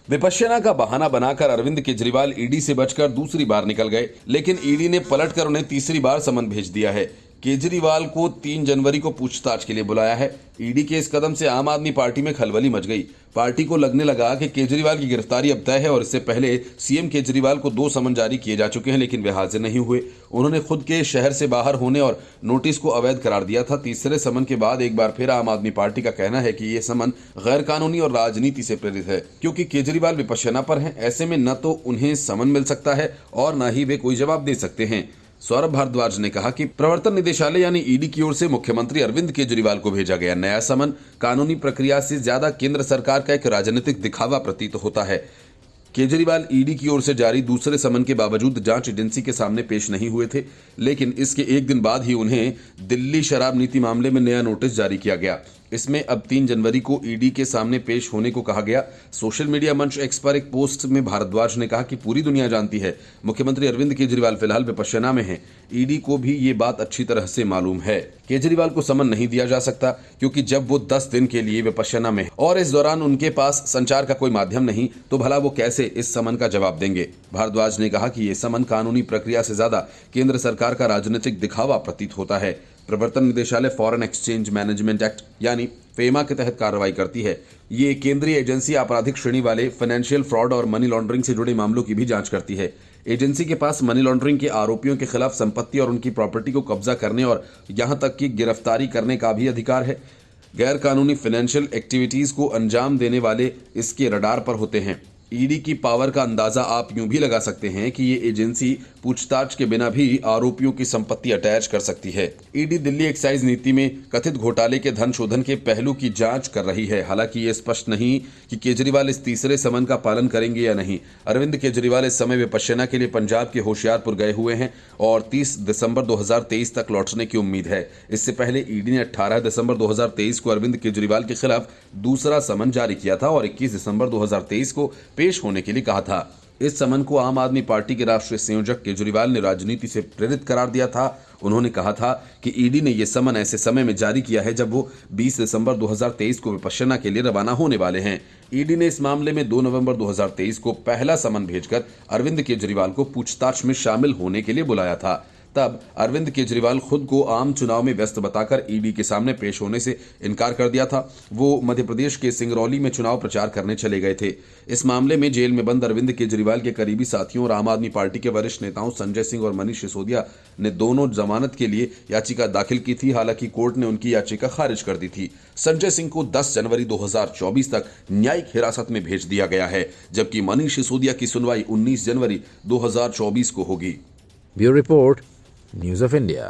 विपश्यना का बहाना बनाकर अरविंद केजरीवाल ईडी से बचकर दूसरी बार निकल गए, लेकिन ईडी ने पलटकर उन्हें तीसरी बार समन भेज दिया है। केजरीवाल को 3 जनवरी को पूछताछ के लिए बुलाया है। ईडी के इस कदम से आम आदमी पार्टी में खलबली मच गई। पार्टी को लगने लगा कि केजरीवाल की गिरफ्तारी अब तय है और इससे पहले सीएम केजरीवाल को 2 समन जारी किए जा चुके हैं, लेकिन वे हाजिर नहीं हुए। उन्होंने खुद के शहर से बाहर होने और नोटिस को अवैध करार दिया था। तीसरे समन के बाद एक बार फिर आम आदमी पार्टी का कहना है कि ये समन गैर कानूनी और राजनीति से प्रेरित है, क्योंकि केजरीवाल विपश्यना पर हैं। ऐसे में न तो उन्हें समन मिल सकता है और न ही वे कोई जवाब दे सकते हैं। सौरभ भारद्वाज ने कहा कि प्रवर्तन निदेशालय यानी ईडी की ओर से मुख्यमंत्री अरविंद केजरीवाल को भेजा गया नया समन कानूनी प्रक्रिया से ज्यादा केंद्र सरकार का एक राजनीतिक दिखावा प्रतीत होता है। केजरीवाल ईडी की ओर से जारी दूसरे समन के बावजूद जांच एजेंसी के सामने पेश नहीं हुए थे, लेकिन इसके एक दिन बाद ही उन्हें दिल्ली शराब नीति मामले में नया नोटिस जारी किया गया। इसमें अब 3 जनवरी को ईडी के सामने पेश होने को कहा गया। सोशल मीडिया मंच एक्स पर एक पोस्ट में भारद्वाज ने कहा कि पूरी दुनिया जानती है मुख्यमंत्री अरविंद केजरीवाल फिलहाल विपश्यना में हैं। ईडी को भी ये बात अच्छी तरह से मालूम है। केजरीवाल को समन नहीं दिया जा सकता, क्योंकि जब वो 10 दिन के लिए विपश्यना में और इस दौरान उनके पास संचार का कोई माध्यम नहीं, तो भला वो कैसे इस समन का जवाब देंगे। भारद्वाज ने कहा कि ये समन कानूनी प्रक्रिया से ज्यादा केंद्र सरकार का राजनीतिक दिखावा प्रतीत होता है। प्रवर्तन निदेशालय फॉरेन एक्सचेंज मैनेजमेंट एक्ट यानी फेमा के तहत कार्रवाई करती है। ये केंद्रीय एजेंसी आपराधिक श्रेणी वाले फाइनेंशियल फ्रॉड और मनी लॉन्ड्रिंग से जुड़े मामलों की भी जांच करती है। एजेंसी के पास मनी लॉन्ड्रिंग के आरोपियों के खिलाफ संपत्ति और उनकी प्रॉपर्टी को कब्जा करने और यहां तक कि गिरफ्तारी करने का भी अधिकार है। गैर कानूनी फाइनेंशियल एक्टिविटीज को अंजाम देने वाले इसके रडार पर होते हैं। ईडी की पावर का अंदाजा आप यूं भी लगा सकते हैं कि ये एजेंसी पूछताछ के बिना भी आरोपियों की संपत्ति अटैच कर सकती है। ईडी दिल्ली एक्साइज नीति में कथित घोटाले के धन शोधन के पहलू की जांच कर रही है। हालांकि ये स्पष्ट नहीं कि केजरीवाल इस तीसरे समन का पालन करेंगे या नहीं। अरविंद केजरीवाल इस समय विपश्यना के लिए पंजाब के होशियारपुर गए हुए हैं और 30 दिसंबर 2023 तक लौटने की उम्मीद है। इससे पहले ईडी ने 18 दिसंबर 2023 को अरविंद केजरीवाल के खिलाफ दूसरा समन जारी किया था और 21 दिसंबर 2023 को पेश होने के लिए कहा था। इस समन को आम आदमी पार्टी के राष्ट्रीय संयोजक केजरीवाल ने राजनीति से प्रेरित करार दिया था। उन्होंने कहा था कि ईडी ने यह समन ऐसे समय में जारी किया है जब वो 20 दिसंबर 2023 को विपश्यना के लिए रवाना होने वाले हैं। ईडी ने इस मामले में 2 नवंबर 2023 को पहला समन भेजकर अरविंद केजरीवाल को पूछताछ में शामिल होने के लिए बुलाया था। तब अरविंद केजरीवाल खुद को आम चुनाव में व्यस्त बताकर ईडी के सामने पेश होने से इनकार कर दिया था। वो मध्य प्रदेश के सिंगरौली में चुनाव प्रचार करने चले गए थे। इस मामले में जेल में बंद अरविंद केजरीवाल के करीबी साथियों और आम आदमी पार्टी के वरिष्ठ नेताओं संजय सिंह और मनीष सिसोदिया ने दोनों जमानत के लिए याचिका दाखिल की थी। हालांकि कोर्ट ने उनकी याचिका खारिज कर दी थी। संजय सिंह को 10 जनवरी 2024 तक न्यायिक हिरासत में भेज दिया गया है, जबकि मनीष सिसोदिया की सुनवाई 19 जनवरी 2024 को होगी। Bureau report, news of India.